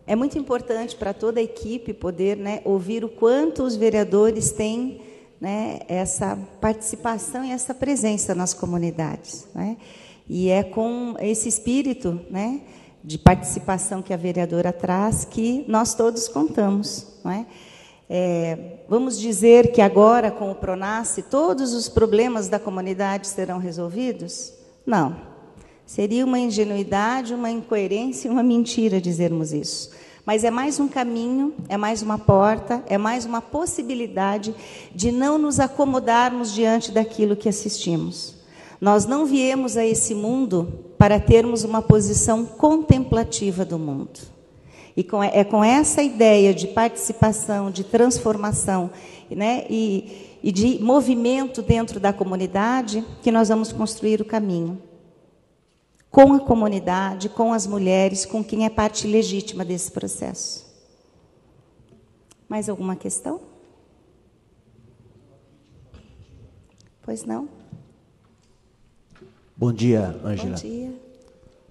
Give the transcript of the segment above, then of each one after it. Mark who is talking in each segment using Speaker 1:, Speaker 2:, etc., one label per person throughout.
Speaker 1: É muito importante para toda a equipe poder, né, ouvir o quanto os vereadores têm, né, essa participação e essa presença nas comunidades, né? E é com esse espírito, né, de participação que a vereadora traz que nós todos contamos, não é? Vamos dizer que agora, com o Pronasce, todos os problemas da comunidade serão resolvidos? Não. Seria uma ingenuidade, uma incoerência e uma mentira dizermos isso. Mas é mais um caminho, é mais uma porta, é mais uma possibilidade de não nos acomodarmos diante daquilo que assistimos. Nós não viemos a esse mundo para termos uma posição contemplativa do mundo. E é com essa ideia de participação, de transformação, né, e de movimento dentro da comunidade que nós vamos construir o caminho. Com a comunidade, com as mulheres, com quem é parte legítima desse processo. Mais alguma questão? Pois não?
Speaker 2: Bom dia, Ângela.
Speaker 1: Bom dia.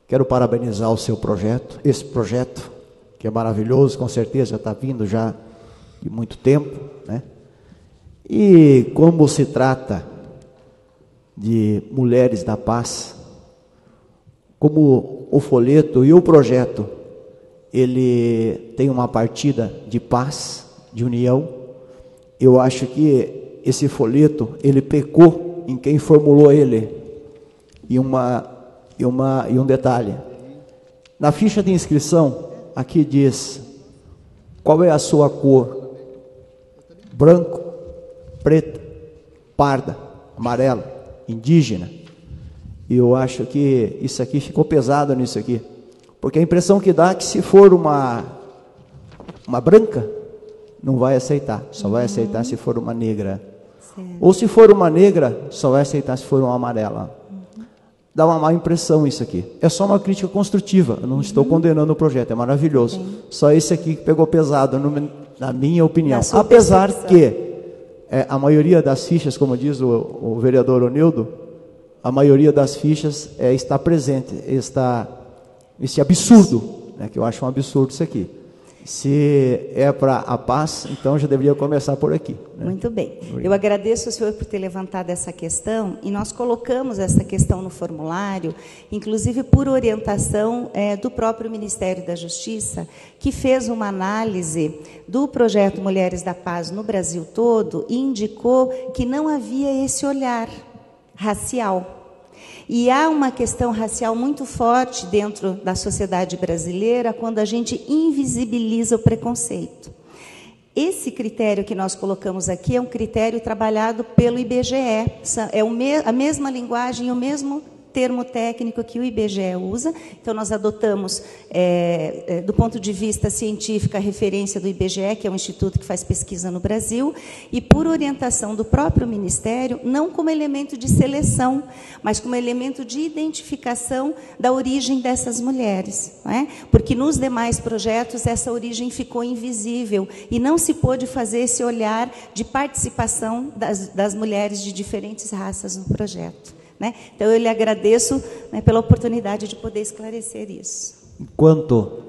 Speaker 2: Quero parabenizar o seu projeto, esse projeto, que é maravilhoso, com certeza já está vindo já de muito tempo, né? E como se trata de mulheres da paz, como o folheto e o projeto, ele tem uma partida de paz, de união, eu acho que esse folheto, ele pecou em quem formulou ele. E um detalhe, na ficha de inscrição, aqui diz, qual é a sua cor? Branco, preta, parda, amarela, indígena. E eu acho que isso aqui ficou pesado nisso aqui. Porque a impressão que dá é que se for uma branca, não vai aceitar. Só vai aceitar se for uma negra.
Speaker 1: Certo.
Speaker 2: Ou se for uma negra, só vai aceitar se for uma amarela. Dá uma má impressão isso aqui. É só uma crítica construtiva. Eu não estou condenando o projeto, é maravilhoso.
Speaker 1: Sim.
Speaker 2: Só esse aqui que pegou pesado, na minha opinião.
Speaker 1: Apesar
Speaker 2: que a maioria das fichas, como diz o vereador Onildo, a maioria das fichas está presente, esse absurdo, né, que eu acho um absurdo isso aqui. Se é para a paz, então já deveria começar por aqui, né?
Speaker 1: Muito bem. Eu agradeço ao senhor por ter levantado essa questão, e nós colocamos essa questão no formulário, inclusive por orientação do próprio Ministério da Justiça, que fez uma análise do projeto Mulheres da Paz no Brasil todo e indicou que não havia esse olhar racial. E há uma questão racial muito forte dentro da sociedade brasileira quando a gente invisibiliza o preconceito. Esse critério que nós colocamos aqui é um critério trabalhado pelo IBGE. É a mesma linguagem e o mesmo termo técnico que o IBGE usa. Então, nós adotamos, do ponto de vista científico, a referência do IBGE, que é um instituto que faz pesquisa no Brasil, e por orientação do próprio Ministério, não como elemento de seleção, mas como elemento de identificação da origem dessas mulheres, não é? Porque nos demais projetos essa origem ficou invisível e não se pôde fazer esse olhar de participação das mulheres de diferentes raças no projeto. Né? Então, eu lhe agradeço, né, pela oportunidade de poder esclarecer isso.
Speaker 2: Enquanto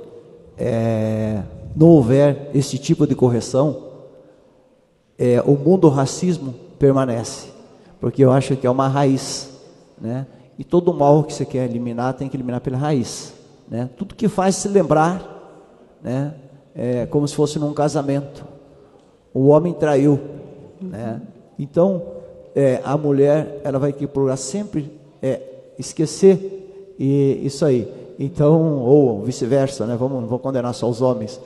Speaker 2: não houver esse tipo de correção, o mundo racismo permanece, porque eu acho que é uma raiz, né? E todo mal que você quer eliminar, tem que eliminar pela raiz, né? Tudo que faz se lembrar, né? É como se fosse num casamento, o homem traiu, né? Então, a mulher, ela vai que procurar sempre esquecer isso aí. Então, ou vice-versa, né? Não vou condenar só os homens.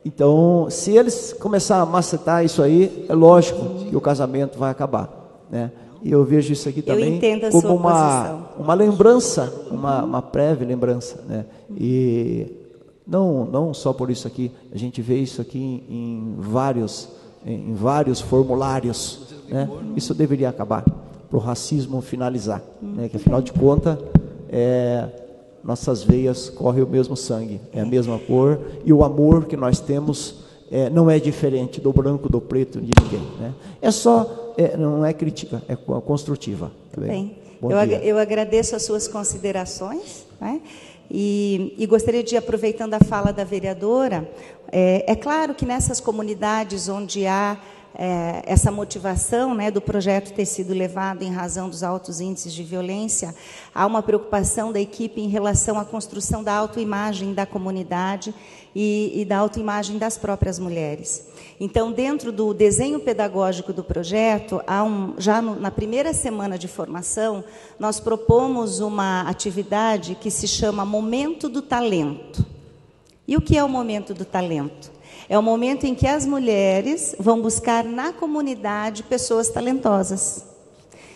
Speaker 2: Então, se eles começarem a macetar isso aí, é lógico que o casamento vai acabar, né? E eu vejo isso aqui também como uma lembrança, uma breve lembrança, né? E não só por isso aqui, a gente vê isso aqui em vários formulários, né? Isso deveria acabar, para o racismo finalizar, né? Que afinal de contas, nossas veias correm o mesmo sangue, é a mesma cor, e o amor que nós temos não é diferente do branco, do preto, de ninguém, né? Não é crítica, é construtiva. Tá bem?
Speaker 1: Eu agradeço as suas considerações, né? E gostaria de, aproveitando a fala da vereadora, é claro que nessas comunidades onde há essa motivação, né, do projeto ter sido levado em razão dos altos índices de violência, há uma preocupação da equipe em relação à construção da autoimagem da comunidade e da autoimagem das próprias mulheres. Então, dentro do desenho pedagógico do projeto, na primeira semana de formação, nós propomos uma atividade que se chama Momento do Talento. E o que é o Momento do Talento? É o momento em que as mulheres vão buscar na comunidade pessoas talentosas,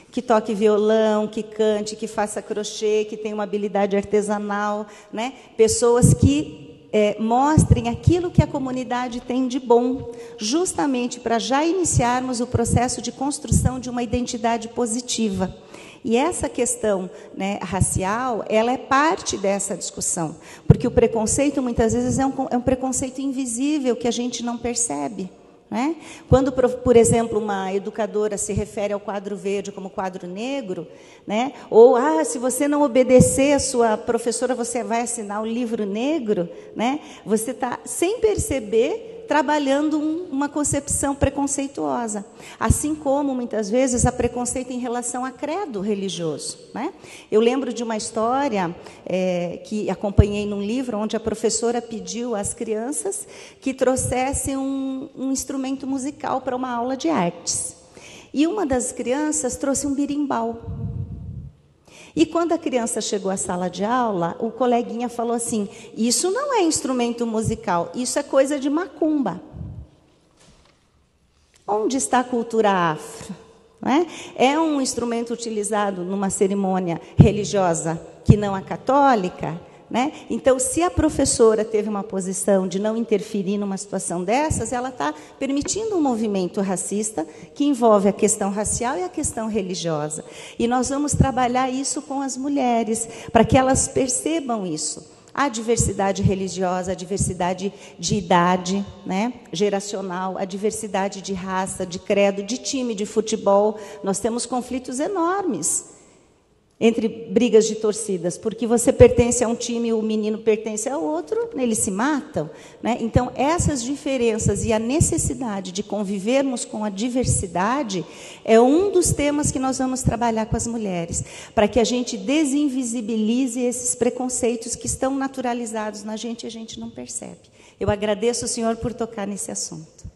Speaker 1: que toque violão, que cante, que faça crochê, que tenha uma habilidade artesanal, né? Pessoas que mostrem aquilo que a comunidade tem de bom, justamente para já iniciarmos o processo de construção de uma identidade positiva. E essa questão, né, racial, ela é parte dessa discussão, porque o preconceito, muitas vezes, é um preconceito invisível que a gente não percebe. Né? Quando, por exemplo, uma educadora se refere ao quadro verde como quadro negro, né? Ou, se você não obedecer a sua professora, você vai assinar o livro negro, né? Você está, sem perceber, trabalhando uma concepção preconceituosa. Assim como, muitas vezes, há preconceito em relação a credo religioso. Né? Eu lembro de uma história que acompanhei num livro, onde a professora pediu às crianças que trouxessem um instrumento musical para uma aula de artes. E uma das crianças trouxe um berimbau. E quando a criança chegou à sala de aula, o coleguinha falou assim: isso não é instrumento musical, isso é coisa de macumba. Onde está a cultura afro? Não é? É um instrumento utilizado numa cerimônia religiosa que não a católica? Né? Então, se a professora teve uma posição de não interferir numa situação dessas, ela está permitindo um movimento racista que envolve a questão racial e a questão religiosa. E nós vamos trabalhar isso com as mulheres, para que elas percebam isso. A diversidade religiosa, a diversidade de idade, né, geracional, a diversidade de raça, de credo, de time de futebol. Nós temos conflitos enormes entre brigas de torcidas, porque você pertence a um time e o menino pertence a outro, eles se matam. Né? Então, essas diferenças e a necessidade de convivermos com a diversidade é um dos temas que nós vamos trabalhar com as mulheres, para que a gente desinvisibilize esses preconceitos que estão naturalizados na gente e a gente não percebe. Eu agradeço o senhor por tocar nesse assunto.